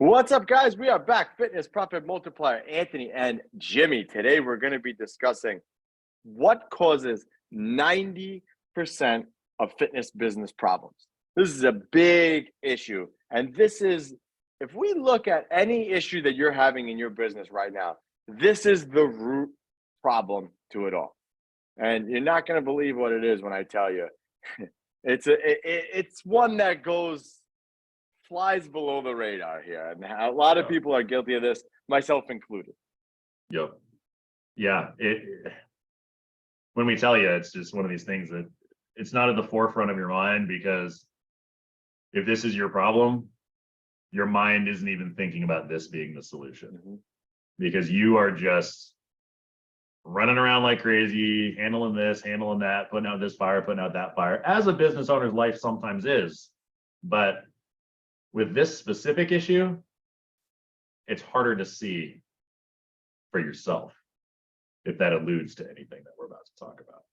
What's up, guys? We are back. Fitness Profit Multiplier, Anthony and Jimmy. Today, we're going to be discussing what causes 90% of fitness business problems. This is a big issue. And this is, if we look at any issue that you're having in your business right now, this is the root problem to it all. And you're not going to believe what it is when I tell you. It's one that flies below the radar here, and a lot of people are guilty of this, myself included. Yep. Yeah. When we tell you, it's just one of these things that it's not at the forefront of your mind, because if this is your problem, your mind isn't even thinking about this being the solution, because you are just running around like crazy, handling this, handling that, putting out this fire, putting out that fire, as a business owner's life sometimes is. But with this specific issue, it's harder to see for yourself, if that alludes to anything that we're about to talk about.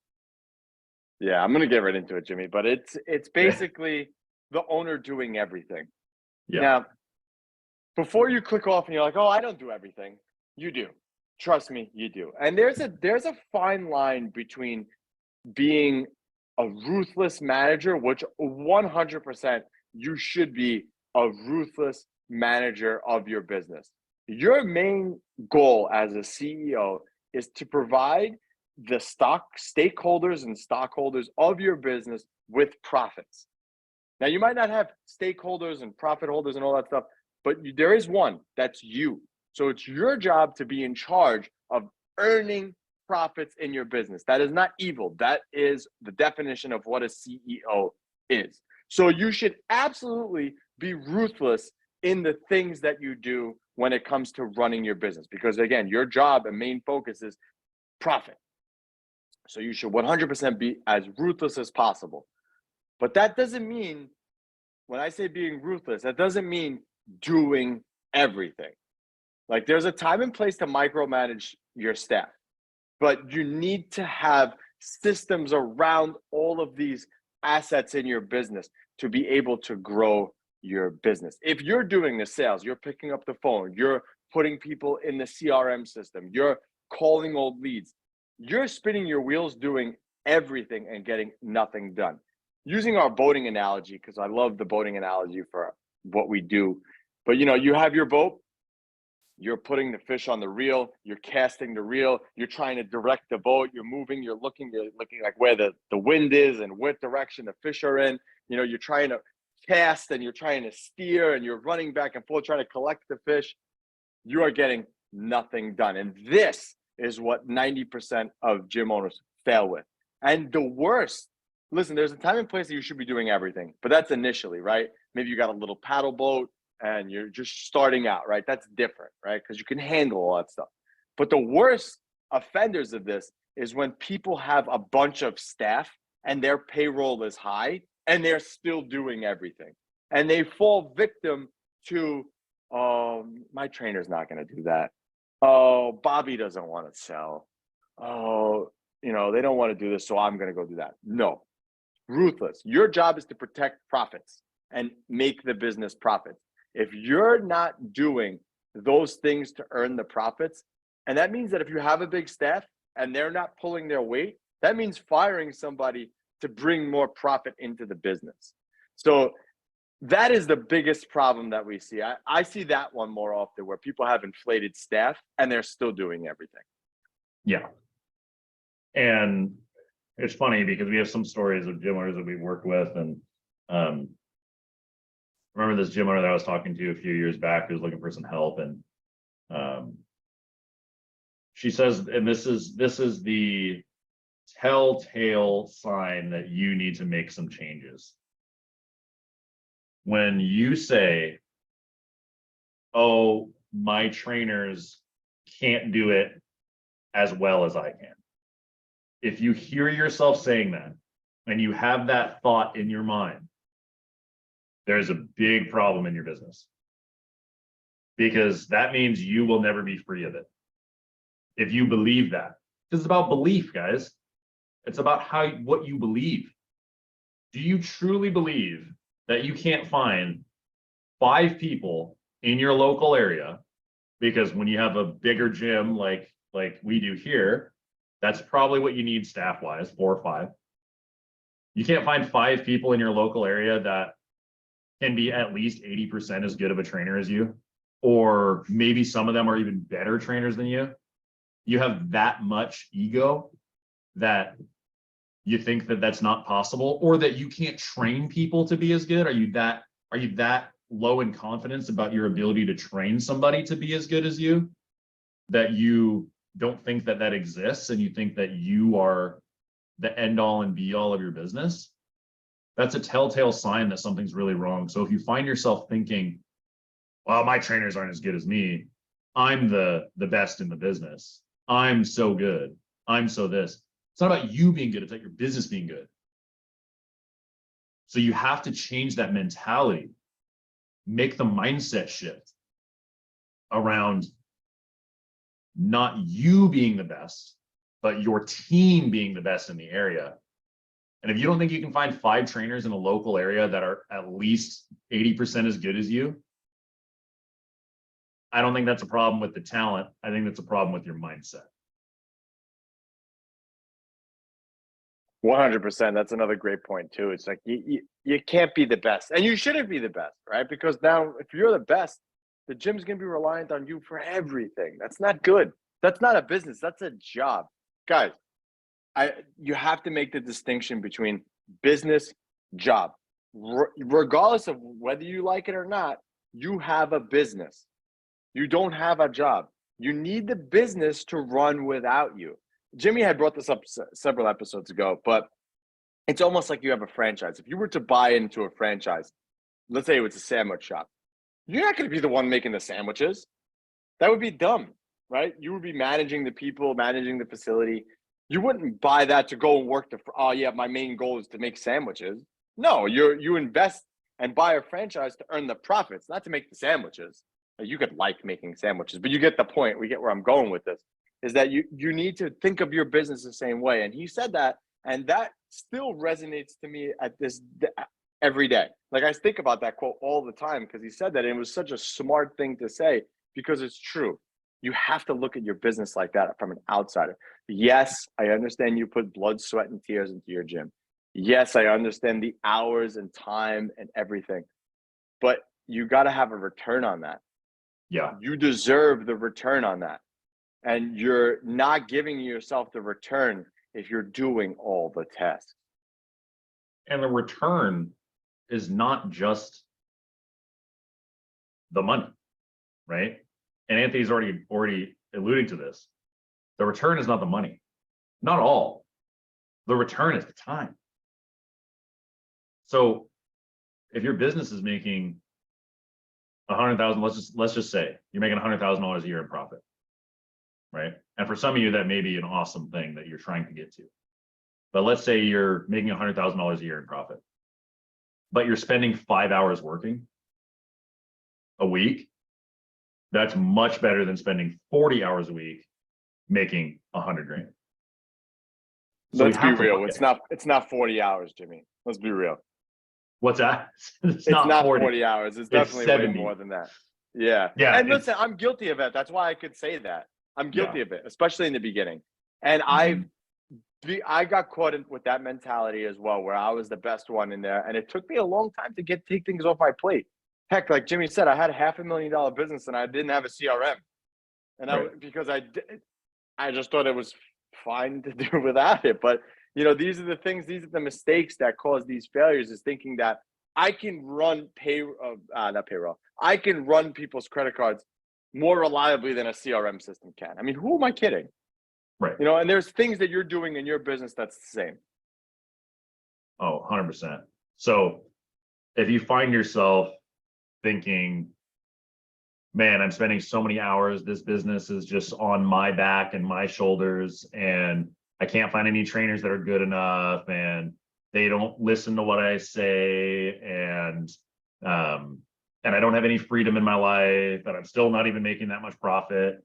Yeah, I'm going to get right into it, Jimmy, but it's basically the owner doing everything. Yeah. Now, before you click off and you're like, oh, I don't do everything, you do. Trust me, you do. And there's a fine line between being a ruthless manager, which 100% you should be a ruthless manager of your business. Your main goal as a CEO is to provide the stakeholders and stockholders of your business with profits. Now, you might not have stakeholders and profit holders and all that stuff, but there is one, that's you. So it's your job to be in charge of earning profits in your business. That is not evil. That is the definition of what a CEO is. So you should absolutely be ruthless in the things that you do when it comes to running your business, because again, your job and main focus is profit. So you should 100% be as ruthless as possible. But that doesn't mean, when I say being ruthless, that doesn't mean doing everything. Like, there's a time and place to micromanage your staff, but you need to have systems around all of these assets in your business to be able to grow your business. If you're doing the sales, you're picking up the phone, you're putting people in the CRM system, you're calling old leads, you're spinning your wheels doing everything and getting nothing done. Using our boating analogy, because I love the boating analogy for what we do, but you have your boat, you're putting the fish on the reel, you're casting the reel, you're trying to direct the boat, you're moving, you're looking like where the wind is and what direction the fish are in. You're trying to cast and you're trying to steer and you're running back and forth trying to collect the fish. You are getting nothing done. And this is what 90% of gym owners fail with. And the worst, listen, there's a time and place that you should be doing everything, but that's initially, right? Maybe you got a little paddle boat and you're just starting out, right? That's different, right? Because you can handle all that stuff. But the worst offenders of this is when people have a bunch of staff and their payroll is high and they're still doing everything. And they fall victim to, my trainer's not going to do that. Oh, Bobby doesn't want to sell. Oh, they don't want to do this, so I'm going to go do that. No, ruthless. Your job is to protect profits and make the business profits. If you're not doing those things to earn the profits, and that means that if you have a big staff and they're not pulling their weight, that means firing somebody to bring more profit into the business. So that is the biggest problem that we see. I see that one more often, where people have inflated staff and they're still doing everything. Yeah. And it's funny because we have some stories of gym owners that we've worked with, and remember this gym owner that I was talking to a few years back who was looking for some help, and she says, and this is the telltale sign that you need to make some changes. When you say, oh, my trainers can't do it as well as I can. If you hear yourself saying that and you have that thought in your mind, there's a big problem in your business, because that means you will never be free of it. If you believe that, it's about belief, guys. It's about what you believe. Do you truly believe that you can't find 5 people in your local area, because when you have a bigger gym like we do here, that's probably what you need staff wise, 4 or 5. You can't find 5 people in your local area that can be at least 80% as good of a trainer as you, or maybe some of them are even better trainers than you. You have that much ego that you think that that's not possible, or that you can't train people to be as good? Are you that low in confidence about your ability to train somebody to be as good as you, that you don't think that that exists, and you think that you are the end all and be all of your business? That's a telltale sign that something's really wrong. So if you find yourself thinking, well, my trainers aren't as good as me, I'm the best in the business, I'm so good, I'm so this, it's not about you being good, it's about your business being good. So you have to change that mentality, make the mindset shift around not you being the best, but your team being the best in the area. And if you don't think you can find 5 trainers in a local area that are at least 80% as good as you, I don't think that's a problem with the talent. I think that's a problem with your mindset. 100%. That's another great point too. It's like you can't be the best, and you shouldn't be the best, right? Because now if you're the best, the gym's gonna be reliant on you for everything. That's not good. That's not a business. That's a job, guys. You have to make the distinction between business, job. Regardless of whether you like it or not, you have a business. You don't have a job. You need the business to run without you. Jimmy had brought this up several episodes ago, but it's almost like you have a franchise. If you were to buy into a franchise, let's say it's a sandwich shop, you're not going to be the one making the sandwiches. That would be dumb, right? You would be managing the people, managing the facility. You wouldn't buy that to go and work oh yeah, my main goal is to make sandwiches. No, you invest and buy a franchise to earn the profits, not to make the sandwiches. You could like making sandwiches, but you get the point. We get where I'm going with this, is that you need to think of your business the same way. And he said that, and that still resonates to me at this every day. Like, I think about that quote all the time because he said that, and it was such a smart thing to say because it's true. You have to look at your business like that from an outsider. Yes, I understand you put blood, sweat, and tears into your gym. Yes, I understand the hours and time and everything, but you got to have a return on that. Yeah. You deserve the return on that. And you're not giving yourself the return if you're doing all the tasks. And the return is not just the money, right? And Anthony's already alluding to this. The return is not the money, not all. The return is the time. So if your business is making 100,000, let's just say you're making $100,000 a year in profit, right? And for some of you, that may be an awesome thing that you're trying to get to. But let's say you're making $100,000 a year in profit, but you're spending 5 hours working a week. That's much better than spending 40 hours a week making 100 grand. So let's be real. It's not 40 hours, Jimmy. Let's be real. What's that? It's not 40 hours. It's definitely way more than that. Yeah. Yeah. And listen, I'm guilty of it. That's why I could say that. I'm guilty of it, especially in the beginning. And I got caught with that mentality as well, where I was the best one in there. And it took me a long time to take things off my plate. Heck, like Jimmy said, I had a $500,000 business and I didn't have a CRM. And because I just thought it was fine to do without it. But these are the things, these are the mistakes that cause these failures, is thinking that I can run not payroll. I can run people's credit cards more reliably than a CRM system can. I mean, who am I kidding? Right. And there's things that you're doing in your business that's the same. Oh, 100%. So if you find yourself thinking, man, I'm spending so many hours, this business is just on my back and my shoulders, and I can't find any trainers that are good enough, and they don't listen to what I say, and I don't have any freedom in my life, and I'm still not even making that much profit.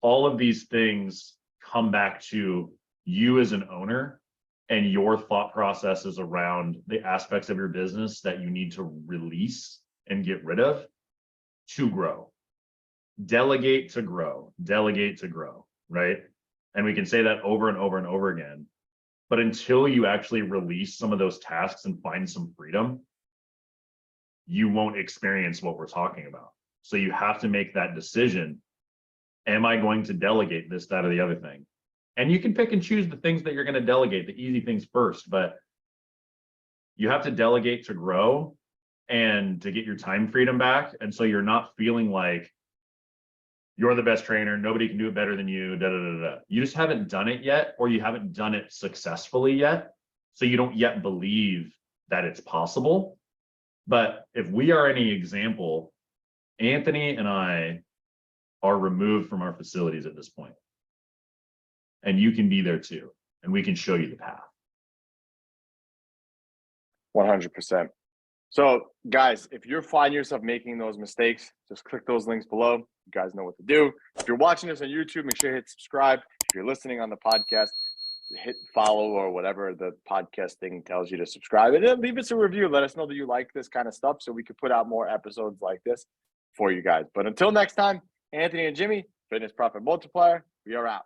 All of these things come back to you as an owner and your thought processes around the aspects of your business that you need to release and get rid of to grow. Delegate to grow, delegate to grow, right? And we can say that over and over and over again. But until you actually release some of those tasks and find some freedom, you won't experience what we're talking about. So you have to make that decision. Am I going to delegate this, that, or the other thing? And you can pick and choose the things that you're going to delegate, the easy things first, but you have to delegate to grow and to get your time freedom back. And so you're not feeling like you're the best trainer, nobody can do it better than you, da, da, da, da. You just haven't done it yet, or you haven't done it successfully yet. So you don't yet believe that it's possible. But if we are any example, Anthony and I are removed from our facilities at this point. And you can be there too. And we can show you the path. 100%. So guys, if you find yourself making those mistakes, just click those links below. You guys know what to do. If you're watching this on YouTube, make sure you hit subscribe. If you're listening on the podcast, hit follow or whatever the podcast thing tells you to subscribe. And then leave us a review. Let us know that you like this kind of stuff so we could put out more episodes like this for you guys. But until next time, Anthony and Jimmy, Fitness Profit Multiplier, we are out.